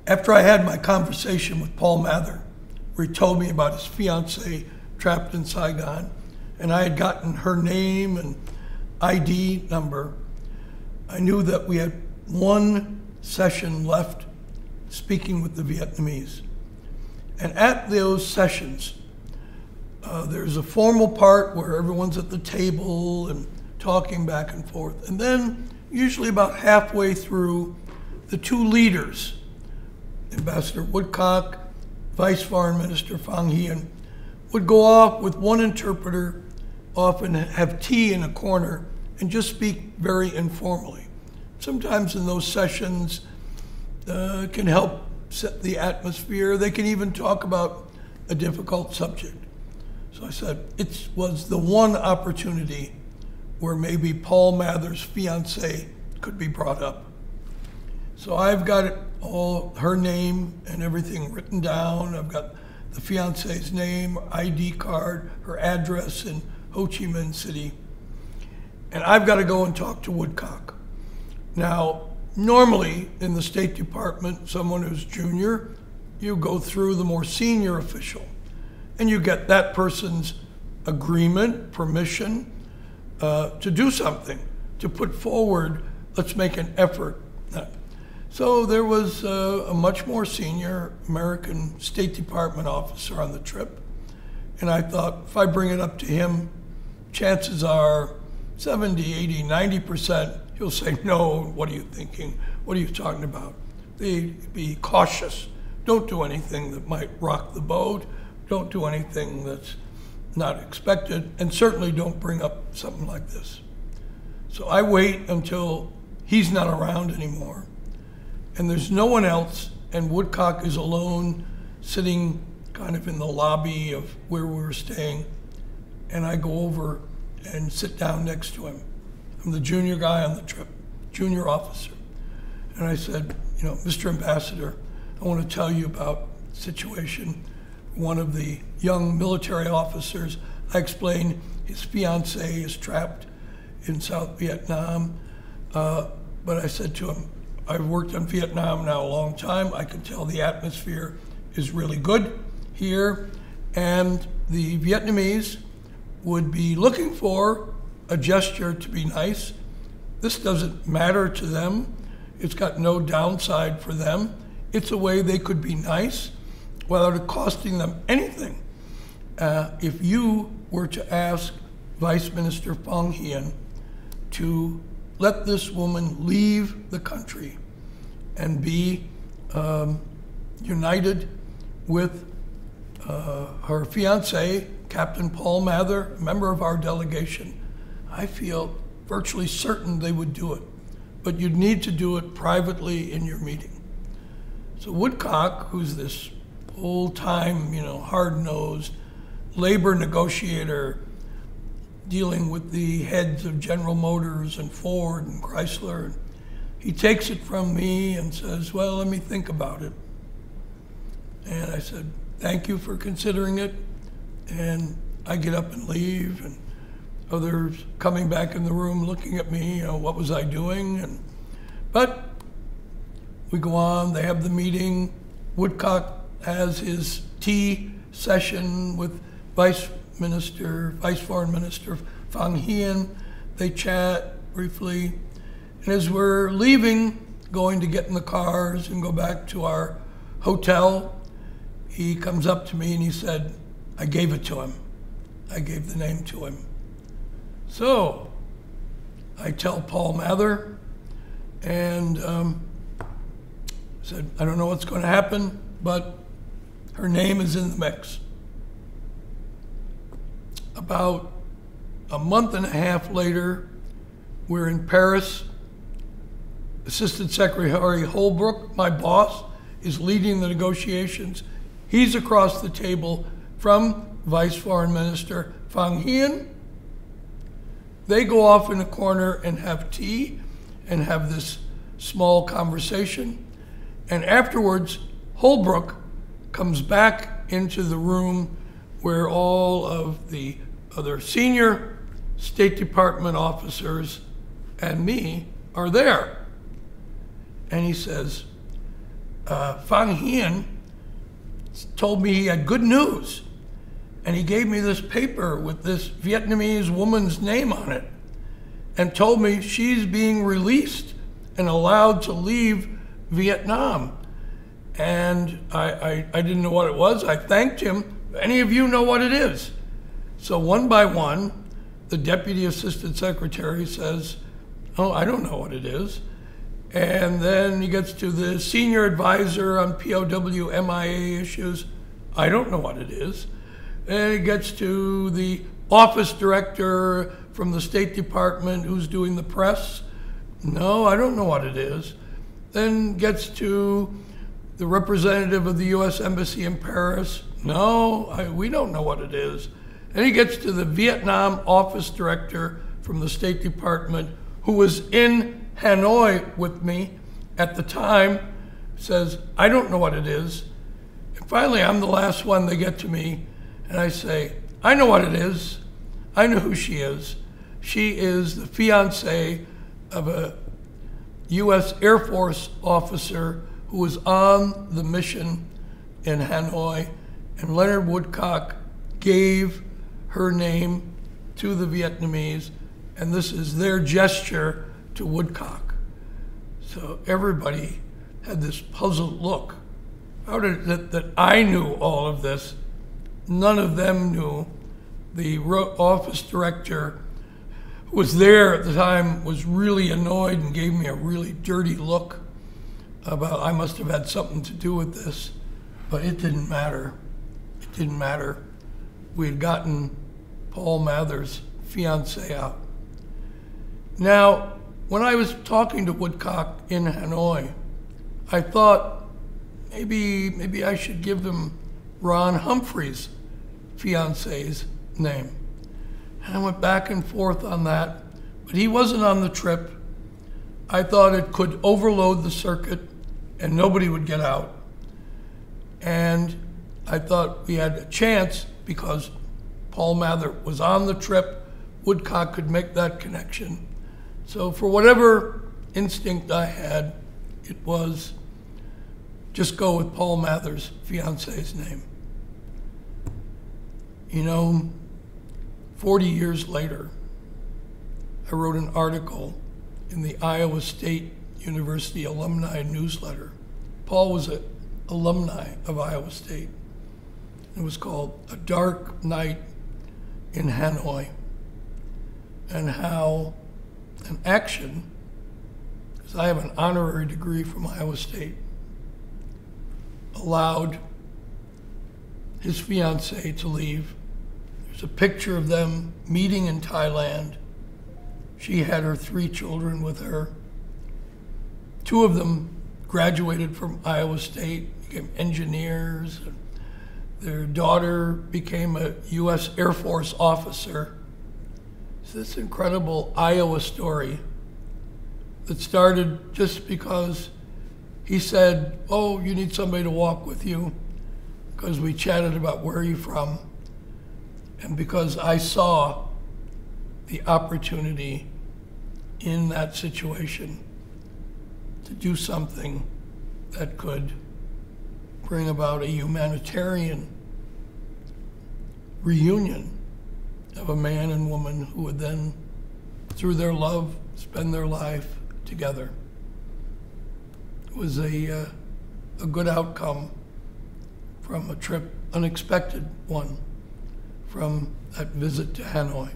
After I had my conversation with Paul Mather, where he told me about his fiancée trapped in Saigon, and I had gotten her name and ID number, I knew that we had one session left speaking with the Vietnamese. And at those sessions, there's a formal part where everyone's at the table and talking back and forth. And then, usually about halfway through, the two leaders, Ambassador Woodcock, Vice Foreign Minister Phan Hien, would go off with one interpreter, often have tea in a corner, and just speak very informally. Sometimes in those sessions, it can help set the atmosphere. They can even talk about a difficult subject. So I said, it was the one opportunity where maybe Paul Mather's fiancée could be brought up. So I've got it all, her name and everything written down. I've got the fiancée's name, ID card, her address in Ho Chi Minh City. And I've got to go and talk to Woodcock. Now, normally in the State Department, someone who's junior, you go through the more senior official and you get that person's agreement, permission to do something, to put forward, let's make an effort. So there was a much more senior American State Department officer on the trip. And I thought, if I bring it up to him, chances are 70, 80, 90%, he'll say, no, what are you thinking? What are you talking about? Be cautious. Don't do anything that might rock the boat. Don't do anything that's not expected. And certainly don't bring up something like this. So I wait until he's not around anymore. And there's no one else, and Woodcock is alone, sitting kind of in the lobby of where we were staying. And I go over and sit down next to him. I'm the junior guy on the trip, junior officer. And I said, you know, Mr. Ambassador, I want to tell you about the situation. One of the young military officers, I explained his fiancée is trapped in South Vietnam. But I said to him, I've worked in Vietnam now a long time. I can tell the atmosphere is really good here. And the Vietnamese would be looking for a gesture to be nice. This doesn't matter to them. It's got no downside for them. It's a way they could be nice without it costing them anything. If you were to ask Vice Minister Phan Hien to let this woman leave the country and be united with her fiancé, Captain Paul Mather, a member of our delegation, I feel virtually certain they would do it. But you'd need to do it privately in your meeting. So Woodcock, who's this old-time, you know, hard-nosed labor negotiator dealing with the heads of General Motors and Ford and Chrysler, he takes it from me and says, well, let me think about it. And I said, thank you for considering it. And I get up and leave, and others coming back in the room looking at me, you know, what was I doing? But we go on, they have the meeting. Woodcock has his tea session with Vice Foreign Minister Phan Hien. They chat briefly. And as we're leaving, going to get in the cars and go back to our hotel, he comes up to me and he said, I gave it to him. I gave the name to him. So I tell Paul Mather and said, I don't know what's going to happen, but her name is in the mix. About a month and a half later, we're in Paris. Assistant Secretary Holbrooke, my boss, is leading the negotiations. He's across the table from Vice Foreign Minister Phan Hien. They go off in a corner and have tea and have this small conversation. And afterwards, Holbrooke comes back into the room where all of the other senior State Department officers and me are there. And he says, Phan Hien told me he had good news. And he gave me this paper with this Vietnamese woman's name on it and told me she's being released and allowed to leave Vietnam. And I didn't know what it was. I thanked him. Any of you know what it is? So one by one, the Deputy Assistant Secretary says, oh, I don't know what it is. And then he gets to the Senior Advisor on POW MIA issues. I don't know what it is. And it gets to the Office Director from the State Department who's doing the press. No, I don't know what it is. Then gets to the representative of the U.S. Embassy in Paris. No, we don't know what it is. And he gets to the Vietnam Office Director from the State Department who was in Hanoi with me at the time, says, I don't know what it is. And finally, I'm the last one. They get to me, and I say, I know what it is. I know who she is. She is the fiancée of a U.S. Air Force officer who was on the mission in Hanoi, and Leonard Woodcock gave her name to the Vietnamese, and this is their gesture to Woodcock. So everybody had this puzzled look. How did it that I knew all of this? None of them knew. The office director who was there at the time was really annoyed and gave me a really dirty look about I must have had something to do with this, but it didn't matter. It didn't matter. We had gotten Paul Mather's fiancée out. Now, when I was talking to Woodcock in Hanoi, I thought maybe I should give him Ron Humphrey's fiancée's name. And I went back and forth on that, but he wasn't on the trip. I thought it could overload the circuit and nobody would get out. And I thought we had a chance because Paul Mather was on the trip, Woodcock could make that connection. So for whatever instinct I had, it was just go with Paul Mather's fiancée's name. You know, 40 years later, I wrote an article in the Iowa State University alumni newsletter. Paul was an alumni of Iowa State. It was called A Dark Night in Hanoi, and how an action, because I have an honorary degree from Iowa State, allowed his fiancée to leave. There's a picture of them meeting in Thailand. She had her 3 children with her. 2 of them graduated from Iowa State, became engineers. Their daughter became a U.S. Air Force officer. It's this incredible Iowa story that started just because he said, oh, you need somebody to walk with you, because we chatted about where are you from, and because I saw the opportunity in that situation to do something that could bring about a humanitarian reunion of a man and woman who would then, through their love, spend their life together. It was a good outcome from a trip, unexpected one, from that visit to Hanoi.